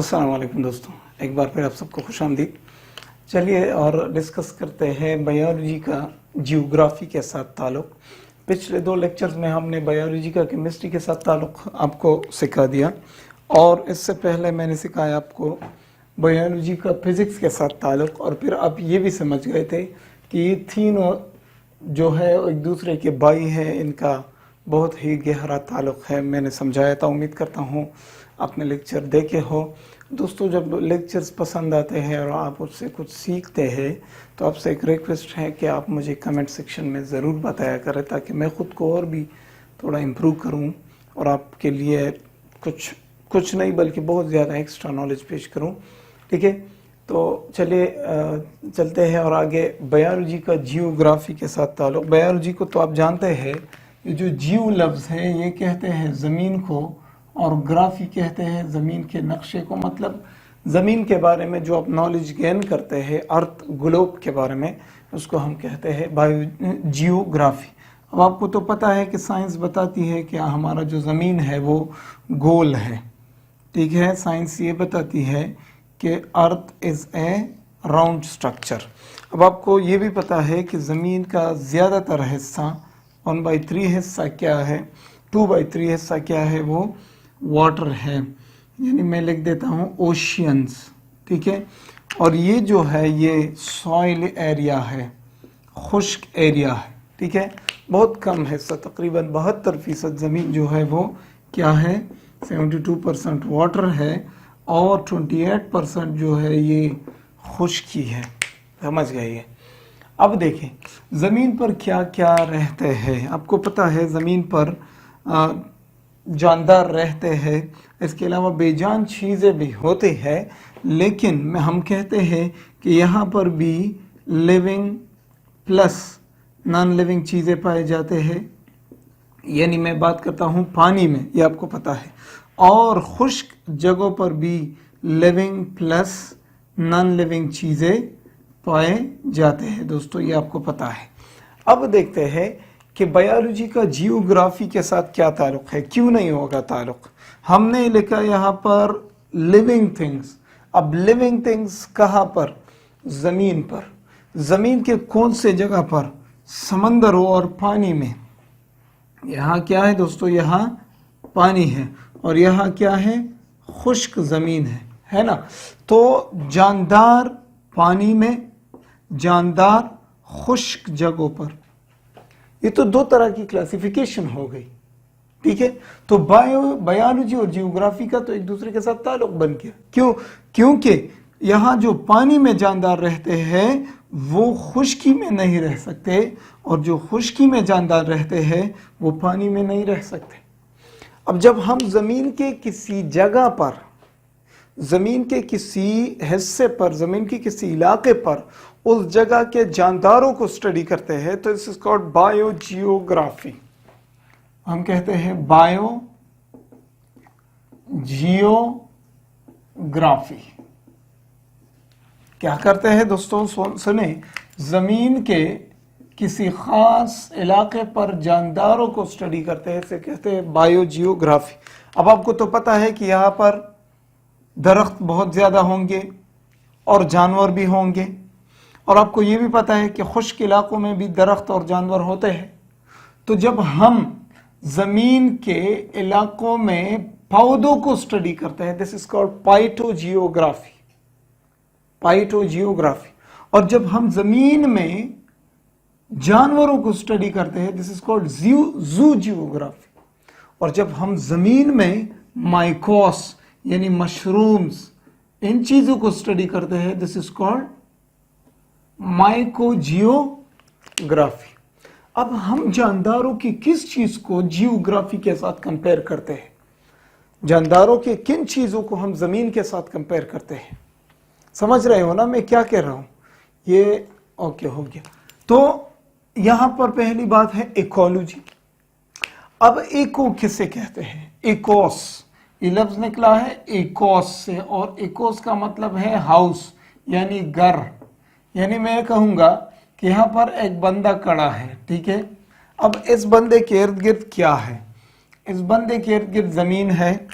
अस्सलाम वालेकुम दोस्तों, एक बार फिर आप सबको खुश आमदीद। चलिए और डिस्कस करते हैं बायोलॉजी का जियोग्राफी के साथ ताल्लुक़। पिछले 2 लेक्चर्स में हमने बायोलॉजी का केमिस्ट्री के साथ ताल्लुक़ आपको सिखा दिया और इससे पहले मैंने सिखाया आपको बायोलॉजी का फिज़िक्स के साथ ताल्लुक़, और फिर आप ये भी समझ गए थे कि ये तीनों जो है एक दूसरे के भाई हैं, इनका बहुत ही गहरा ताल्लुक़ है। मैंने समझाया था, उम्मीद करता हूँ आपने लेक्चर देखे हो। दोस्तों, जब लेक्चर्स पसंद आते हैं और आप उससे कुछ सीखते हैं तो आपसे एक रिक्वेस्ट है कि आप मुझे कमेंट सेक्शन में ज़रूर बताया करें, ताकि मैं ख़ुद को और भी थोड़ा इम्प्रूव करूं और आपके लिए कुछ नहीं बल्कि बहुत ज़्यादा एक्स्ट्रा नॉलेज पेश करूं। ठीक है, तो चलिए चलते हैं और आगे बायोलॉजी का जियोग्राफी के साथ ताल्लुक़। बायोलॉजी को तो आप जानते हैं, ये जो जियो लफ्ज़ है ये कहते हैं ज़मीन को, और ग्राफी कहते हैं ज़मीन के नक्शे को। मतलब ज़मीन के बारे में जो आप नॉलेज गेन करते हैं, अर्थ ग्लोब के बारे में, उसको हम कहते हैं जियोग्राफी। अब आपको तो पता है कि साइंस बताती है कि हमारा जो ज़मीन है वो गोल है। ठीक है, साइंस ये बताती है कि earth is A round structure. अब आपको ये भी पता है कि ज़मीन का ज़्यादातर हिस्सा 1/3 हिस्सा क्या है, 2/3 हिस्सा क्या है, वो वाटर है, यानी मैं लिख देता हूँ ओशियंस। ठीक है, और ये जो है ये सॉइल एरिया है, खुश्क एरिया है। ठीक है, बहुत कम हिस्सा, तकरीबन 72% ज़मीन जो है वो क्या है, 72% वाटर है और 28% जो है ये खुश्की है। समझ गए ये? अब देखें ज़मीन पर क्या क्या रहते हैं। आपको पता है ज़मीन पर जानदार रहते हैं, इसके अलावा बेजान चीज़ें भी होती हैं, लेकिन हम कहते हैं कि यहाँ पर भी लिविंग प्लस नॉन लिविंग चीज़ें पाए जाते हैं। यानी मैं बात करता हूँ पानी में, ये आपको पता है, और खुश्क जगहों पर भी लिविंग प्लस नॉन लिविंग चीज़ें पाए जाते हैं। दोस्तों, ये आपको पता है। अब देखते हैं कि बायोलॉजी का जियोग्राफी के साथ क्या ताल्लुक़ है, क्यों नहीं होगा ताल्लुक़। हमने लिखा यहाँ पर लिविंग थिंग्स। अब लिविंग थिंग्स कहाँ पर? ज़मीन पर। ज़मीन के कौन से जगह पर? समंदरों और पानी में। यहाँ क्या है दोस्तों, यहाँ पानी है और यहाँ क्या है, खुश्क ज़मीन है ना। तो जानदार पानी में, जानदार खुश्क जगहों पर। ये तो 2 तरह की क्लासिफिकेशन हो गई। ठीक है, तो बायोलॉजी और जियोग्राफी का तो एक दूसरे के साथ ताल्लुक़ बन गया। क्यों? क्योंकि यहाँ जो पानी में जानदार रहते हैं वो खुश्की में नहीं रह सकते, और जो खुश्की में जानदार रहते हैं वो पानी में नहीं रह सकते। अब जब हम ज़मीन के किसी जगह पर, ज़मीन के किसी हिस्से पर, ज़मीन के किसी इलाके पर उस जगह के जानदारों को स्टडी करते हैं तो दिस इज कॉल्ड बायोजियोग्राफी। हम कहते हैं बायो जियोग्राफी। क्या करते हैं दोस्तों, सुने, ज़मीन के किसी खास इलाके पर जानदारों को स्टडी करते हैं, इसे कहते हैं बायोजियोग्राफी। अब आपको तो पता है कि यहाँ पर दरख्त बहुत ज़्यादा होंगे और जानवर भी होंगे, और आपको ये भी पता है कि खुश्क इलाकों में भी दरख्त और जानवर होते हैं। तो जब हम ज़मीन के इलाकों में पौधों को स्टडी करते हैं, this is called phytogeography. Phytogeography. और जब हम ज़मीन में जानवरों को स्टडी करते हैं, दिस इज कॉल्ड जू जियोग्राफी। और जब हम ज़मीन में माइकोस यानी मशरूम्स, इन चीज़ों को स्टडी करते हैं, दिस इज कॉल्ड माइकोजियोग्राफी। अब हम जानदारों की किस चीज को जियोग्राफी के साथ कंपेयर करते हैं? जानदारों के किन चीजों को हम जमीन के साथ कंपेयर करते हैं? समझ रहे हो ना मैं क्या कह रहा हूं? ये ओके हो गया। तो यहां पर पहली बात है इकोलॉजी। अब इको किसे कहते हैं? इकोस, ये लफ्ज निकला है इकोस से, और इकोस का मतलब है हाउस यानी घर। यानी मैं कहूंगा कि यहाँ पर एक बंदा खड़ा है। ठीक है, अब इस बंदे के इर्द गिर्द क्या है? इस बंदे के इर्द गिर्द ज़मीन है,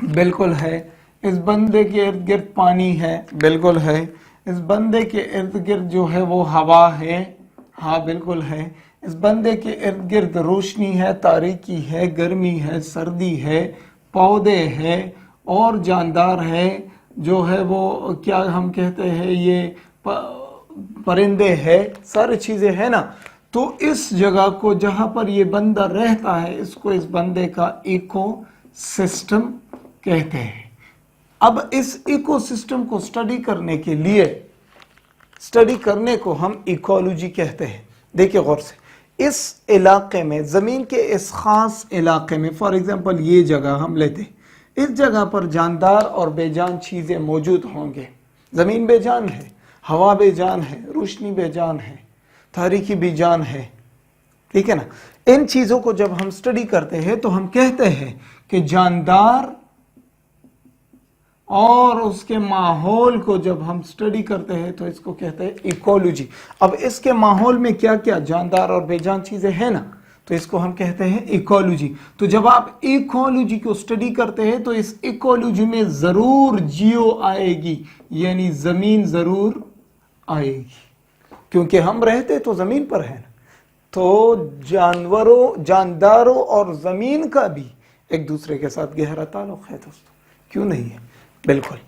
बिल्कुल है। इस बंदे के इर्द गिर्द पानी है, बिल्कुल है। इस बंदे के इर्द गिर्द जो है वो हवा है, हाँ बिल्कुल है। इस बंदे के इर्द गिर्द रोशनी है, तारीकी है, गर्मी है, सर्दी है, पौधे हैं और जानदार है, जो है वो क्या हम कहते हैं ये परिंदे हैं, सारी चीजें हैं ना। तो इस जगह को जहां पर ये बंदा रहता है, इसको इस बंदे का इको सिस्टम कहते हैं। अब इस इकोसिस्टम को स्टडी करने के लिए, स्टडी करने को हम इकोलॉजी कहते हैं। देखिए गौर से, इस इलाके में, जमीन के इस खास इलाके में, फॉर एग्जांपल ये जगह हम लेते हैं, इस जगह पर जानदार और बेजान चीजें मौजूद होंगे। जमीन बेजान है, हवा बेजान है, रोशनी बेजान है, तारीकी बेजान है, ठीक है ना। इन चीजों को जब हम स्टडी करते हैं तो हम कहते हैं कि जानदार और उसके माहौल को जब हम स्टडी करते हैं तो इसको कहते हैं इकोलॉजी। अब इसके माहौल में क्या क्या जानदार और बेजान चीजें हैं ना, तो इसको हम कहते हैं इकोलॉजी। तो जब आप इकोलॉजी को स्टडी करते हैं तो इस इकोलॉजी में जरूर जियो आएगी, यानी जमीन जरूर आएगी, क्योंकि हम रहते तो जमीन पर है ना। तो जानवरों, जानदारों और जमीन का भी एक दूसरे के साथ गहरा ताल्लुक है दोस्तों, क्यों नहीं है, बिल्कुल।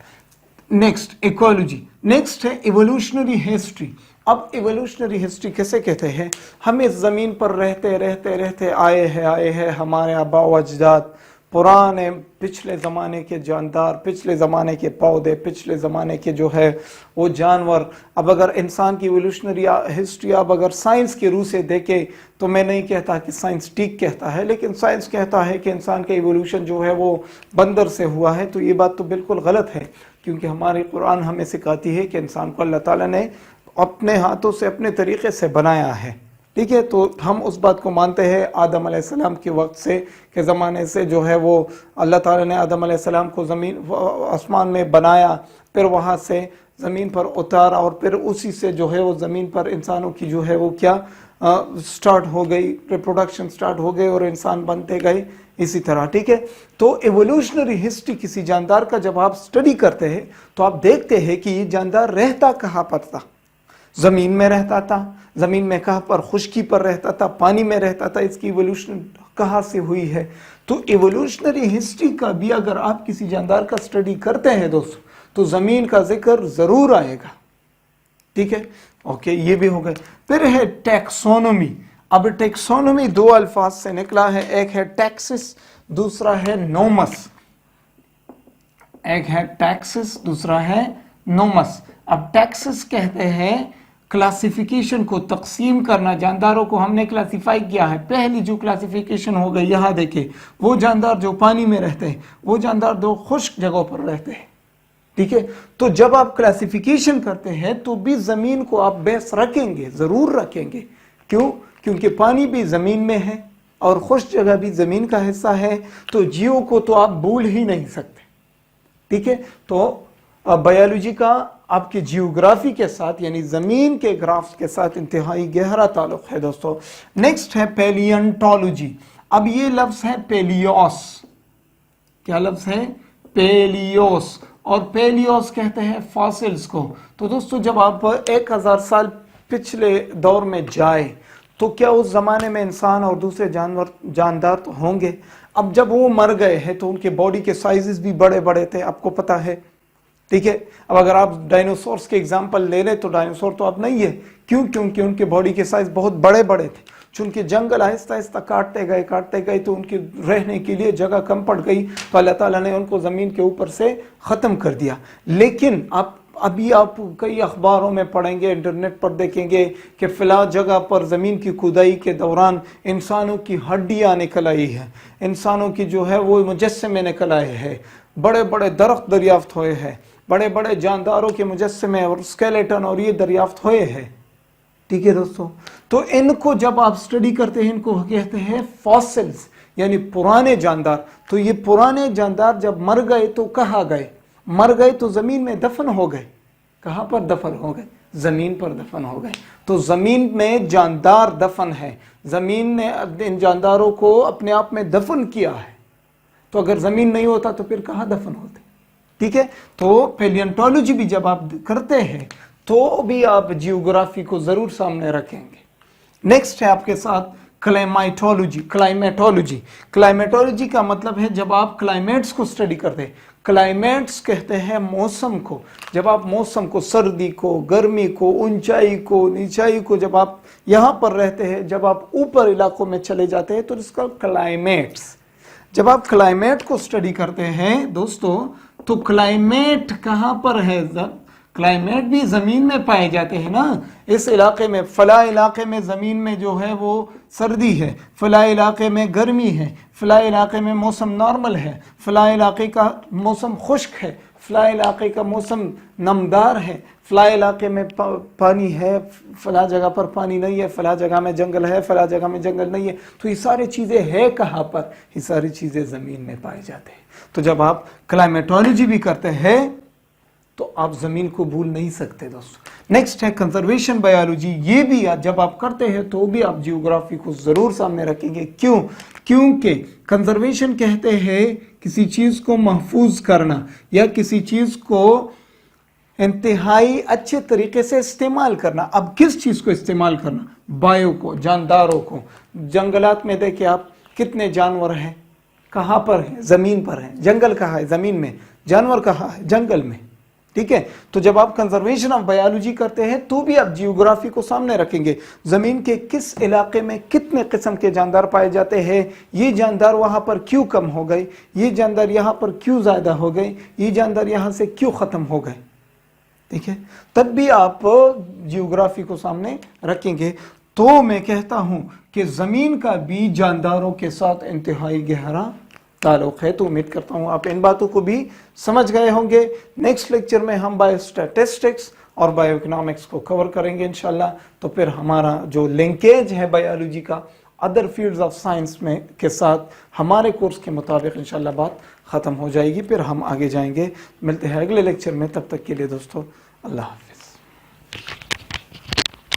नेक्स्ट इकोलॉजी, नेक्स्ट है इवोल्यूशनरी हिस्ट्री। अब इवोल्यूशनरी हिस्ट्री किसे कहते हैं? हम इस जमीन पर रहते रहते रहते आए हैं हमारे आबा व अजदाद, पुराने पिछले ज़माने के जानदार, पिछले ज़माने के पौधे, पिछले ज़माने के जो है वो जानवर। अब अगर इंसान की इवोल्यूशनरी हिस्ट्री अब अगर साइंस के रूह से देखे तो मैं नहीं कहता कि साइंस ठीक कहता है, लेकिन साइंस कहता है कि इंसान का इवोल्यूशन जो है वो बंदर से हुआ है। तो ये बात तो बिल्कुल गलत है, क्योंकि हमारी कुरान हमें सिखाती है कि इंसान को अल्लाह ताला ने अपने हाथों से अपने तरीके से बनाया है, ठीक है। तो हम उस बात को मानते हैं आदम अलैहिस्सलाम के वक्त से, के ज़माने से जो है वो अल्लाह ताला ने आदम अलैहिस्सलाम को ज़मीन आसमान में बनाया, फिर वहाँ से ज़मीन पर उतारा और फिर उसी से जो है वो ज़मीन पर इंसानों की जो है वो क्या स्टार्ट हो गई, रिप्रोडक्शन स्टार्ट हो गई और इंसान बनते गए इसी तरह, ठीक है। तो एवोल्यूशनरी हिस्ट्री किसी जानदार का जब आप स्टडी करते हैं तो आप देखते हैं कि ये जानदार रहता कहाँ पर था। ज़मीन में रहता था, ज़मीन में कहाँ पर, खुश्की पर रहता था, पानी में रहता था, इसकी इवोल्यूशन कहाँ से हुई है। तो इवोल्यूशनरी हिस्ट्री का भी अगर आप किसी जानदार का स्टडी करते हैं दोस्तों तो ज़मीन का जिक्र ज़रूर आएगा, ठीक है। ओके, ये भी हो गए। फिर है टैक्सोनॉमी। अब टैक्सोनॉमी दो अल्फाज से निकला है, एक है टैक्सिस, दूसरा है नोमस। एक है टैक्सिस, दूसरा है नोमस। अब टैक्सिस कहते हैं क्लासिफिकेशन को, तकसीम करना, जानदारों को हमने क्लासिफाई किया है। पहली जो क्लासिफिकेशन हो गई, यहाँ देखिए, वो जानदार जो पानी में रहते हैं, वो जानदार जो खुश्क जगहों पर रहते हैं, ठीक है। तो जब आप क्लासिफिकेशन करते हैं तो भी जमीन को आप बेस रखेंगे, जरूर रखेंगे। क्यों? क्योंकि पानी भी जमीन में है और खुश्क जगह भी जमीन का हिस्सा है, तो जियो को तो आप भूल ही नहीं सकते, ठीक है। तो बायोलॉजी का आपके जियोग्राफी के साथ यानी जमीन के ग्राफ्स के साथ इंतहाई गहरा ताल्लुक है दोस्तों। नेक्स्ट है पेलियंटोलॉजी। अब ये लफ्ज है पेलियोस। क्या लफ्ज है? पेलियोस। और पेलियोस कहते हैं फॉसिल्स को। तो दोस्तों जब आप 1000 साल पिछले दौर में जाए तो क्या उस जमाने में इंसान और दूसरे जानदार तो होंगे। अब जब वो मर गए हैं तो उनके बॉडी के साइजेस भी बड़े बड़े थे, आपको पता है, ठीक है। अब अगर आप डायनासोर्स के एग्जांपल ले लें तो डायनासोर तो अब नहीं है। क्यों? क्योंकि उनके बॉडी के साइज बहुत बड़े बड़े थे। चूंकि जंगल आहिस्ता आहिस्ता काटते गए तो उनके रहने के लिए जगह कम पड़ गई, तो अल्लाह ताला ने उनको ज़मीन के ऊपर से ख़त्म कर दिया। लेकिन अभी आप कई अखबारों में पढ़ेंगे, इंटरनेट पर देखेंगे कि फ़िलहाल जगह पर ज़मीन की खुदाई के दौरान इंसानों की हड्डियाँ निकल आई हैं, इंसानों की जो है वो मुजस्समे निकल आए हैं, बड़े बड़े दरख्त दरियाफ्त हुए हैं, बड़े बड़े जानदारों के मुजस्समे और स्केलेटन और ये दरियाफ्त हुए हैं, ठीक है दोस्तों। तो इनको जब आप स्टडी करते हैं इनको कहते हैं फॉसिल्स, यानी पुराने जानदार। तो ये पुराने जानदार जब मर गए तो कहाँ गए? मर गए तो जमीन में दफन हो गए। कहाँ पर दफन हो गए? जमीन पर दफन हो गए। तो जमीन में जानदार दफन है, जमीन ने इन जानदारों को अपने आप में दफन किया है। तो अगर जमीन नहीं होता तो फिर कहाँ दफन होते? ठीक है। तो पैलियोंटोलॉजी भी जब आप करते हैं तो भी आप जियोग्राफी को जरूर सामने रखेंगे। नेक्स्ट है आपके साथ क्लाइमेटोलॉजी। क्लाइमेटोलॉजी, क्लाइमेटोलॉजी का मतलब है जब आप क्लाइमेट्स को स्टडी करते हैं। क्लाइमेट्स कहते हैं मौसम को, जब आप मौसम को, सर्दी को, गर्मी को, ऊंचाई को, नीचाई को, जब आप यहाँ पर रहते हैं, जब आप ऊपर इलाकों में चले जाते हैं तो इसका क्लाइमेट्स। जब आप क्लाइमेट को स्टडी करते हैं दोस्तों तो क्लाइमेट कहाँ पर है? क्लाइमेट भी ज़मीन में पाए जाते हैं ना। इस इलाके में, फला इलाके में ज़मीन में जो है वो सर्दी है, फला इलाके में गर्मी है, फला इलाके में मौसम नॉर्मल है, फला इलाके का मौसम खुश्क है, फला इलाके का मौसम नमदार है, फला इलाके में पानी है, फला जगह पर पानी नहीं है, फला जगह में जंगल है, फला जगह में जंगल नहीं है। तो ये सारी चीज़ें है कहाँ पर? ये सारी चीज़ें ज़मीन में पाई जाते हैं। तो जब आप क्लाइमेटोलॉजी भी करते हैं तो आप जमीन को भूल नहीं सकते दोस्तों। नेक्स्ट है कंजर्वेशन बायोलॉजी। ये भी जब आप करते हैं तो भी आप जियोग्राफी को जरूर सामने रखेंगे। क्यों? क्योंकि कंजर्वेशन कहते हैं किसी चीज को महफूज करना या किसी चीज को इंतहाई अच्छे तरीके से इस्तेमाल करना। अब किस चीज को इस्तेमाल करना? बायो को, जानदारों को। जंगलात में देखिए आप, कितने जानवर हैं, कहाँ पर हैं? जमीन पर हैं। जंगल कहाँ है? जमीन में। जानवर कहाँ है? जंगल में। ठीक है। तो जब आप कंजर्वेशन ऑफ बायोलॉजी करते हैं तो भी आप जियोग्राफी को सामने रखेंगे। जमीन के किस इलाके में कितने किस्म के जानदार पाए जाते हैं, ये जानदार वहां पर क्यों कम हो गए, ये जानदार यहां पर क्यों ज्यादा हो गए, ये जानदार यहां से क्यों खत्म हो गए। ठीक है, तब भी आप जियोग्राफी को सामने रखेंगे। तो मैं कहता हूं कि जमीन का भी जानदारों के साथ इंतहाई गहरा ताल्लुक है। तो उम्मीद करता हूं आप इन बातों को भी समझ गए होंगे। नेक्स्ट लेक्चर में हम बायोस्टैटिस्टिक्स और बायोइकोनॉमिक्स को कवर करेंगे इंशाल्लाह। तो फिर हमारा जो लिंकेज है बायोलॉजी का अदर फील्ड्स ऑफ साइंस में के साथ हमारे कोर्स के मुताबिक इंशाल्लाह बात ख़त्म हो जाएगी। फिर हम आगे जाएंगे। मिलते हैं अगले लेक्चर में, तब तक के लिए दोस्तों अल्लाह हाफ़िज़।